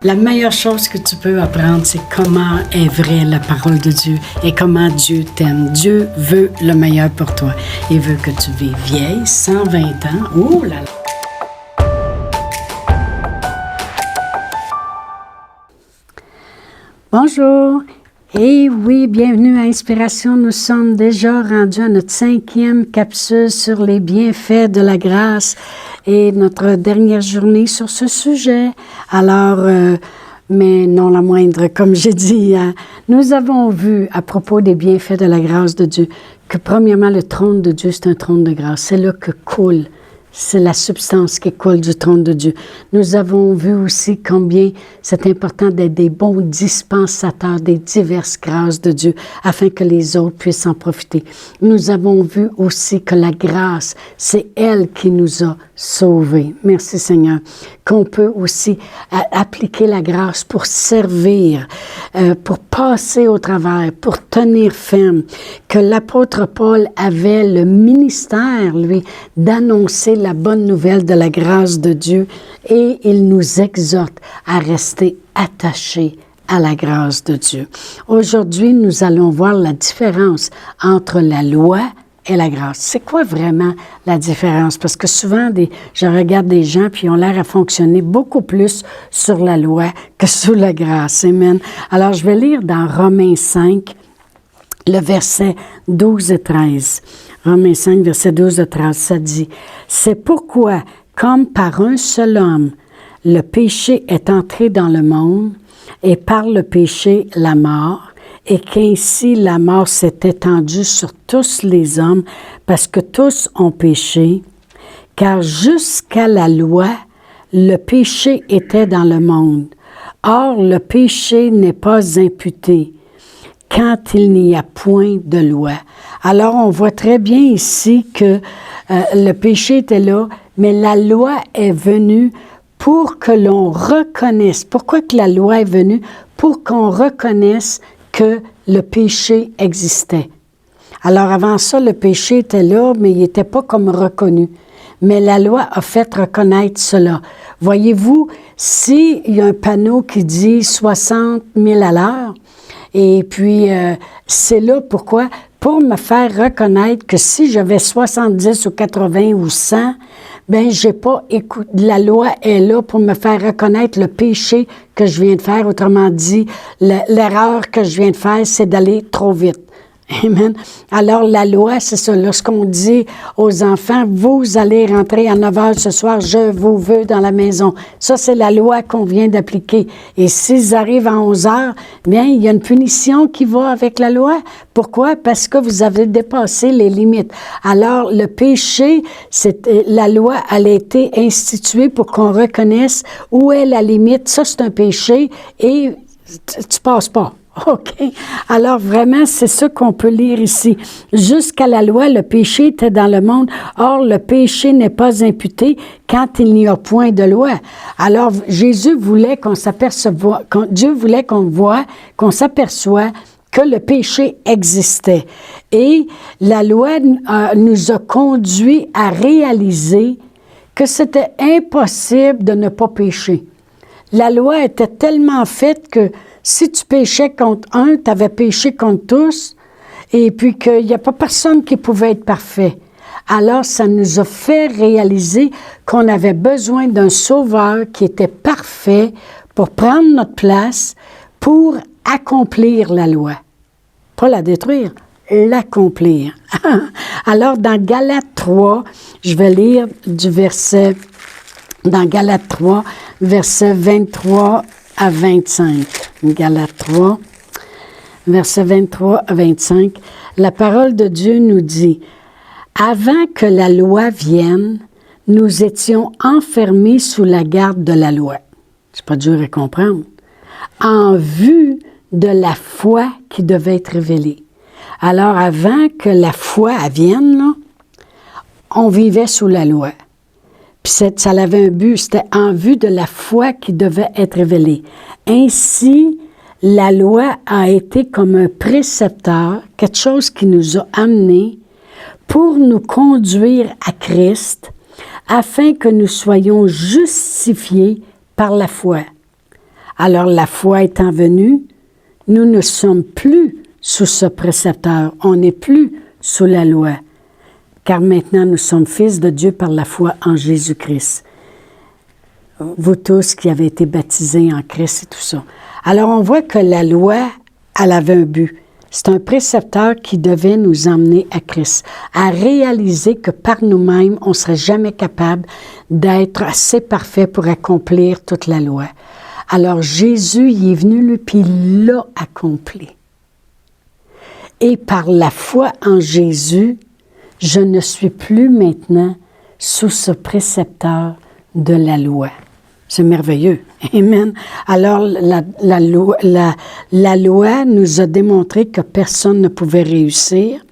La meilleure chose que tu peux apprendre, c'est comment est vraie la parole de Dieu et comment Dieu t'aime. Dieu veut le meilleur pour toi. Il veut que tu vives vieille, 120 ans. Oh là là! Bonjour! Et oui, bienvenue à Inspiration. Nous sommes déjà rendus à notre 5e capsule sur les bienfaits de la grâce et notre dernière journée sur ce sujet. Alors, mais non la moindre, comme j'ai dit, nous avons vu à propos des bienfaits de la grâce de Dieu que premièrement, le trône de Dieu, c'est un trône de grâce. C'est là que coule. C'est la substance qui coule du trône de Dieu. Nous avons vu aussi combien c'est important d'être des bons dispensateurs des diverses grâces de Dieu afin que les autres puissent en profiter. Nous avons vu aussi que la grâce, c'est elle qui nous a sauvés. Merci Seigneur. Qu'on peut aussi appliquer la grâce pour servir, pour passer au travers, pour tenir ferme. Que l'apôtre Paul avait le ministère, lui, d'annoncer la bonne nouvelle de la grâce de Dieu et il nous exhorte à rester attachés à la grâce de Dieu. Aujourd'hui, nous allons voir la différence entre la loi et la grâce. C'est quoi vraiment la différence? Parce que souvent, je regarde des gens puis ils ont l'air à fonctionner beaucoup plus sur la loi que sur la grâce. Amen. Alors, je vais lire dans Romains 5, le verset 12 et 13. Romains 5, verset 12 et 13, ça dit « C'est pourquoi, comme par un seul homme, le péché est entré dans le monde, et par le péché, la mort, et qu'ainsi la mort s'est étendue sur tous les hommes, parce que tous ont péché, car jusqu'à la loi, le péché était dans le monde. Or, le péché n'est pas imputé quand il n'y a point de loi. » Alors, on voit très bien ici que le péché était là, mais la loi est venue pour que l'on reconnaisse. Pourquoi que la loi est venue? Pour qu'on reconnaisse que le péché existait. Alors, avant ça, le péché était là, mais il n'était pas comme reconnu. Mais la loi a fait reconnaître cela. Voyez-vous, s'il y a un panneau qui dit 60 000 à l'heure, et puis c'est là pourquoi? Pour me faire reconnaître que si j'avais 70 ou 80 ou 100, ben j'ai pas écouté. La loi est là pour me faire reconnaître le péché que je viens de faire. Autrement dit, l'erreur que je viens de faire, c'est d'aller trop vite. Amen. Alors, la loi, c'est ça. Lorsqu'on dit aux enfants, vous allez rentrer à 9 heures ce soir, je vous veux dans la maison. Ça, c'est la loi qu'on vient d'appliquer. Et s'ils arrivent à 11 heures, bien, il y a une punition qui va avec la loi. Pourquoi? Parce que vous avez dépassé les limites. Alors, le péché, la loi, elle a été instituée pour qu'on reconnaisse où est la limite. Ça, c'est un péché et tu passes pas. OK. Alors, vraiment, c'est ça qu'on peut lire ici. Jusqu'à la loi, le péché était dans le monde. Or, le péché n'est pas imputé quand il n'y a point de loi. Alors, Jésus voulait qu'on s'aperçoive, Dieu voulait qu'on voit, qu'on s'aperçoive que le péché existait. Et la loi nous a conduit à réaliser que c'était impossible de ne pas pécher. La loi était tellement faite que si tu péchais contre un, tu avais péché contre tous, et puis qu'il n'y a pas personne qui pouvait être parfait. Alors, ça nous a fait réaliser qu'on avait besoin d'un sauveur qui était parfait pour prendre notre place, pour accomplir la loi. Pas la détruire, l'accomplir. Alors, dans Galates 3, je vais lire du verset, dans Galates 3, verset 23 à 25. Galates 3, versets 23 à 25. La parole de Dieu nous dit « Avant que la loi vienne, nous étions enfermés sous la garde de la loi. » C'est pas dur à comprendre. « En vue de la foi qui devait être révélée. » Alors, avant que la foi vienne, là, on vivait sous la loi. Puis ça avait un but, c'était en vue de la foi qui devait être révélée. Ainsi, la loi a été comme un précepteur, quelque chose qui nous a amenés pour nous conduire à Christ, afin que nous soyons justifiés par la foi. Alors la foi étant venue, nous ne sommes plus sous ce précepteur, on n'est plus sous la loi, car maintenant nous sommes fils de Dieu par la foi en Jésus-Christ. Vous tous qui avez été baptisés en Christ et tout ça. Alors on voit que la loi, elle avait un but. C'est un précepteur qui devait nous emmener à Christ, à réaliser que par nous-mêmes, on ne serait jamais capable d'être assez parfait pour accomplir toute la loi. Alors Jésus, il est venu, lui, puis il l'a accompli. Et par la foi en Jésus, je ne suis plus maintenant sous ce précepteur de la loi. C'est merveilleux. Amen. Alors, la loi nous a démontré que personne ne pouvait réussir.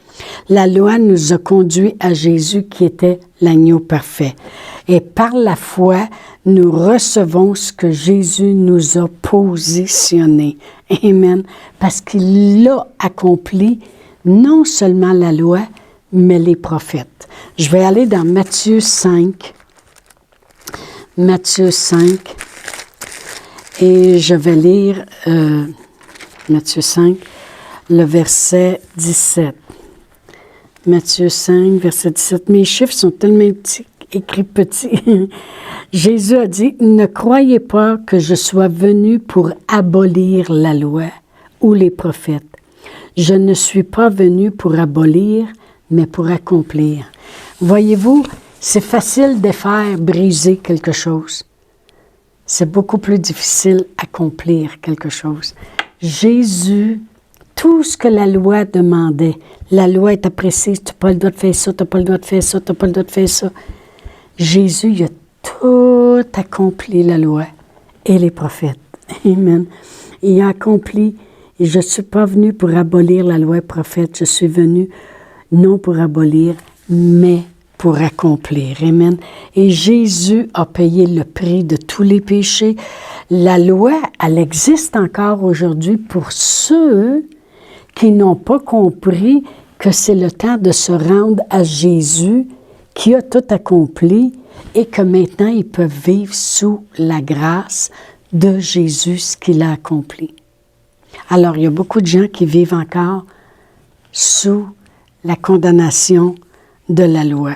La loi nous a conduit à Jésus qui était l'agneau parfait. Et par la foi, nous recevons ce que Jésus nous a positionné. Amen. Parce qu'il l'a accompli, non seulement la loi, mais les prophètes. Je vais aller dans Matthieu 5. Matthieu 5. Et je vais lire Matthieu 5, le verset 17. Matthieu 5, verset 17. Mes chiffres sont tellement petits, écrits petits. Jésus a dit, « Ne croyez pas que je sois venu pour abolir la loi ou les prophètes. Je ne suis pas venu pour abolir, mais pour accomplir. » Voyez-vous, c'est facile de faire briser quelque chose. C'est beaucoup plus difficile d'accomplir quelque chose. Jésus, tout ce que la loi demandait, la loi était précise, tu n'as pas le droit de faire ça, tu n'as pas le droit de faire ça, tu n'as pas le droit de faire ça. Jésus, il a tout accompli, la loi et les prophètes. Amen. Il a accompli, et je ne suis pas venu pour abolir la loi et les prophètes, je suis venu non pour abolir, mais pour accomplir. Amen. Et Jésus a payé le prix de tous les péchés. La loi, elle existe encore aujourd'hui pour ceux qui n'ont pas compris que c'est le temps de se rendre à Jésus qui a tout accompli et que maintenant ils peuvent vivre sous la grâce de Jésus, ce qu'il a accompli. Alors, il y a beaucoup de gens qui vivent encore sous la condamnation de la loi.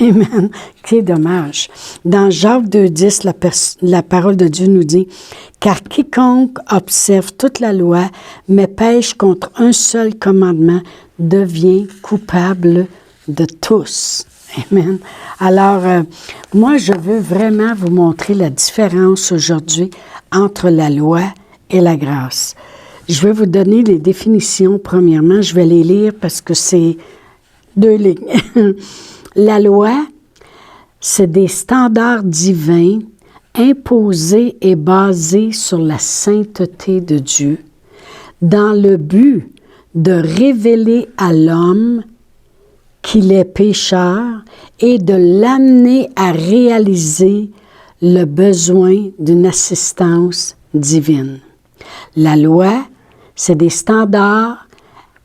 Amen. Quel dommage. Dans Jacques 2,10, la parole de Dieu nous dit « Car quiconque observe toute la loi, mais pêche contre un seul commandement, devient coupable de tous. » Amen. Alors, moi, je veux vraiment vous montrer la différence aujourd'hui entre la loi et la grâce. Je vais vous donner les définitions. Premièrement, je vais les lire parce que c'est 2 lignes. La loi, c'est des standards divins imposés et basés sur la sainteté de Dieu dans le but de révéler à l'homme qu'il est pécheur et de l'amener à réaliser le besoin d'une assistance divine. La loi, c'est des standards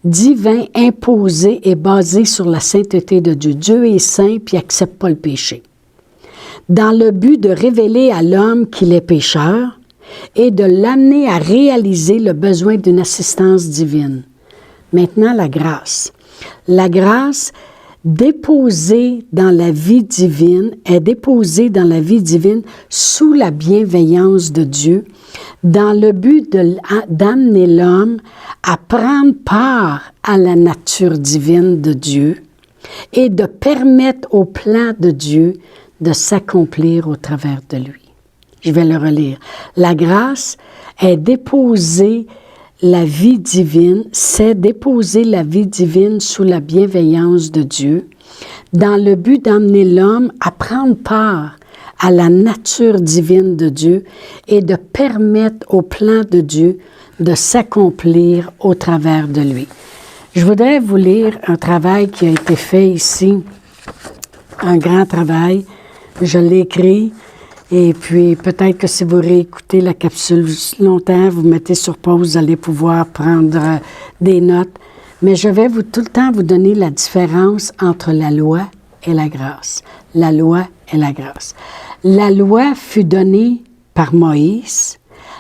divins imposés et basés sur la sainteté de Dieu. Dieu est saint puis il n'accepte pas le péché. Dans le but de révéler à l'homme qu'il est pécheur et de l'amener à réaliser le besoin d'une assistance divine. Maintenant, la grâce. La grâce déposée dans la vie divine est déposée dans la vie divine sous la bienveillance de Dieu, dans le but d'amener l'homme à prendre part à la nature divine de Dieu et de permettre au plan de Dieu de s'accomplir au travers de lui. Je vais le relire. La grâce est déposée la vie divine, c'est déposer la vie divine sous la bienveillance de Dieu, dans le but d'amener l'homme à prendre part à la nature divine de Dieu et de permettre au plan de Dieu de s'accomplir au travers de lui. Je voudrais vous lire un travail qui a été fait ici, un grand travail. Je l'ai écrit. Et puis, peut-être que si vous réécoutez la capsule longtemps, vous mettez sur pause, vous allez pouvoir prendre des notes. Mais je vais tout le temps vous donner la différence entre la loi et la grâce. La loi et la grâce. La loi fut donnée par Moïse.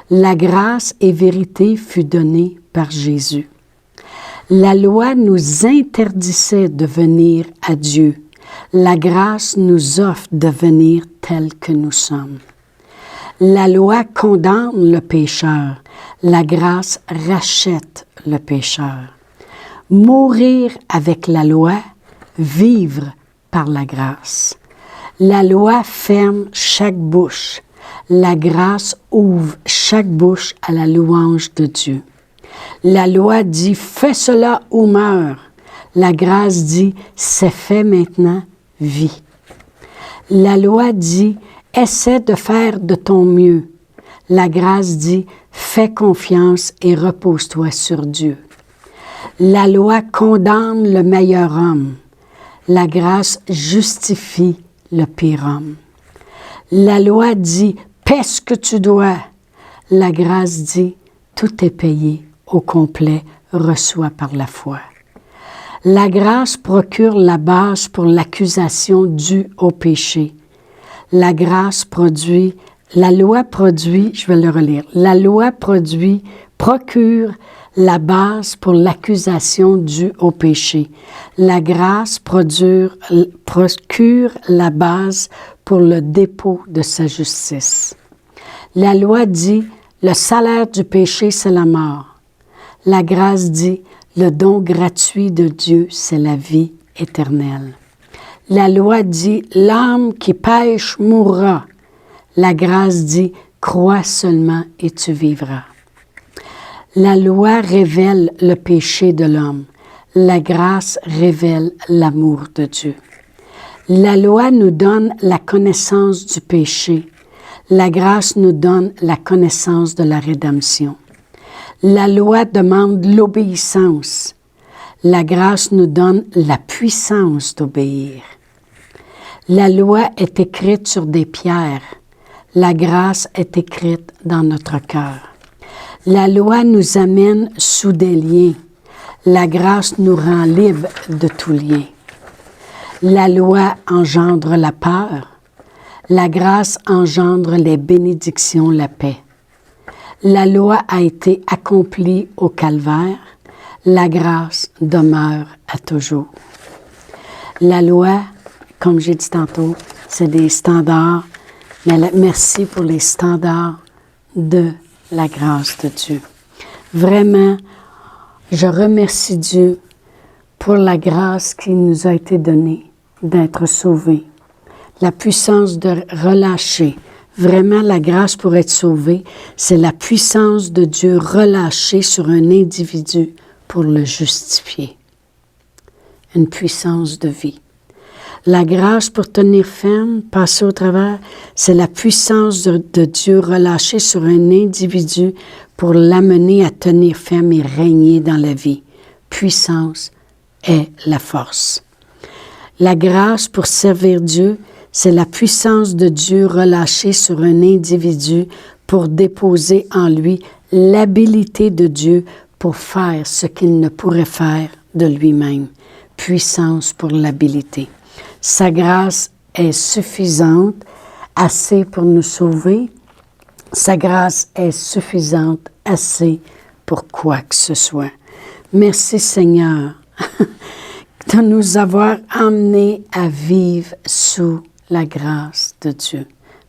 La grâce et vérité fut donnée par Jésus. La loi nous interdisait de venir à Dieu. La grâce nous offre de venir tels que nous sommes. La loi condamne le pécheur. La grâce rachète le pécheur. Mourir avec la loi, vivre par la grâce. La loi ferme chaque bouche. La grâce ouvre chaque bouche à la louange de Dieu. La loi dit « fais cela ou meurs ». La grâce dit « c'est fait maintenant, vis ». La loi dit « essaie de faire de ton mieux ». La grâce dit « fais confiance et repose-toi sur Dieu ». La loi condamne le meilleur homme. La grâce justifie le pire homme. La loi dit « paie ce que tu dois ». La grâce dit « tout est payé au complet, reçois par la foi ». La grâce procure la base pour l'accusation due au péché. La grâce produit, la loi produit, je vais le relire, la loi procure la base pour l'accusation due au péché. La grâce procure la base pour le dépôt de sa justice. La loi dit, le salaire du péché, c'est la mort. La grâce dit, le don gratuit de Dieu, c'est la vie éternelle. La loi dit, l'âme qui pêche mourra. La grâce dit, crois seulement et tu vivras. La loi révèle le péché de l'homme. La grâce révèle l'amour de Dieu. La loi nous donne la connaissance du péché. La grâce nous donne la connaissance de la rédemption. La loi demande l'obéissance. La grâce nous donne la puissance d'obéir. La loi est écrite sur des pierres. La grâce est écrite dans notre cœur. La loi nous amène sous des liens. La grâce nous rend libres de tout lien. La loi engendre la peur. La grâce engendre les bénédictions, la paix. La loi a été accomplie au calvaire. La grâce demeure à toujours. La loi, comme j'ai dit tantôt, c'est des standards. Mais merci pour les standards de la grâce de Dieu. Vraiment, je remercie Dieu pour la grâce qui nous a été donnée d'être sauvés. La puissance de relâcher. Vraiment, la grâce pour être sauvé, c'est la puissance de Dieu relâchée sur un individu pour le justifier. Une puissance de vie. La grâce pour tenir ferme, passer au travers, c'est la puissance de Dieu relâchée sur un individu pour l'amener à tenir ferme et régner dans la vie. Puissance est la force. La grâce pour servir Dieu, c'est la puissance de Dieu relâchée sur un individu pour déposer en lui l'habilité de Dieu pour faire ce qu'il ne pourrait faire de lui-même. Puissance pour l'habilité. Sa grâce est suffisante, assez pour nous sauver. Sa grâce est suffisante, assez pour quoi que ce soit. Merci Seigneur de nous avoir amenés à vivre sous la grâce de Dieu.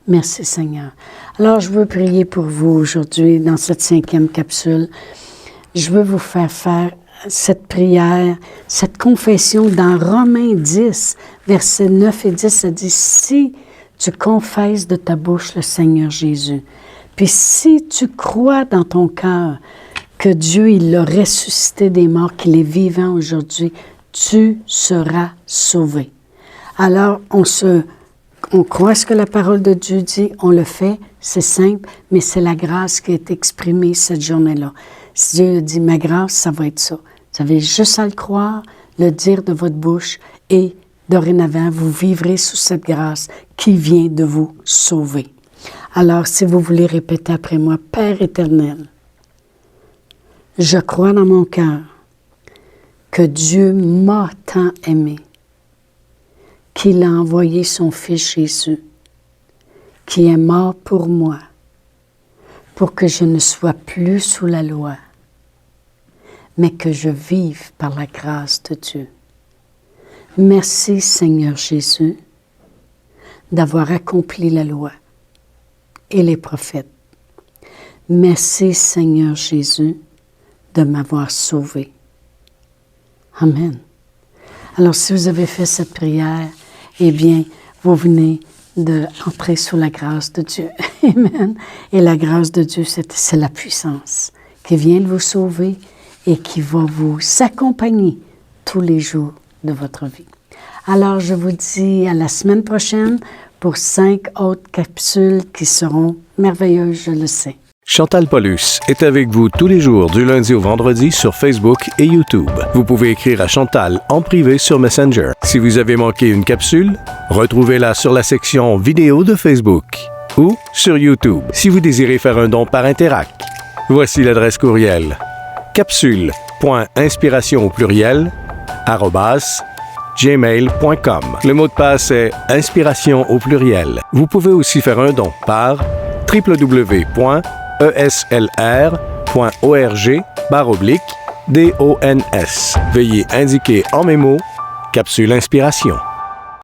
Merci Seigneur. Alors je veux prier pour vous aujourd'hui dans cette 5e capsule. Je veux vous faire cette prière, cette confession dans Romains 10, versets 9 et 10, ça dit « Si tu confesses de ta bouche le Seigneur Jésus, puis si tu crois dans ton cœur que Dieu, il l'a ressuscité des morts, qu'il est vivant aujourd'hui, tu seras sauvé. » Alors, on croit ce que la parole de Dieu dit, on le fait, c'est simple, mais c'est la grâce qui est exprimée cette journée-là. Si Dieu dit, ma grâce, ça va être ça. Vous avez juste à le croire, le dire de votre bouche et dorénavant, vous vivrez sous cette grâce qui vient de vous sauver. Alors, si vous voulez répéter après moi, Père éternel, je crois dans mon cœur que Dieu m'a tant aimé, qu'il a envoyé son Fils Jésus, qui est mort pour moi, pour que je ne sois plus sous la loi, mais que je vive par la grâce de Dieu. Merci Seigneur Jésus d'avoir accompli la loi et les prophètes. Merci Seigneur Jésus de m'avoir sauvé. Amen. Alors si vous avez fait cette prière, eh bien, vous venez d'entrer sous la grâce de Dieu. Amen. Et la grâce de Dieu, c'est la puissance qui vient de vous sauver et qui va vous accompagner tous les jours de votre vie. Alors, je vous dis à la semaine prochaine pour 5 autres capsules qui seront merveilleuses, je le sais. Chantal Paulus est avec vous tous les jours du lundi au vendredi sur Facebook et YouTube. Vous pouvez écrire à Chantal en privé sur Messenger. Si vous avez manqué une capsule, retrouvez-la sur la section vidéo de Facebook ou sur YouTube si vous désirez faire un don par Interac. Voici l'adresse courriel capsule.inspiration@gmail.com. Le mot de passe est inspiration au pluriel. Vous pouvez aussi faire un don par www.eslr.org/dons. Veuillez indiquer en mémo Capsule Inspiration.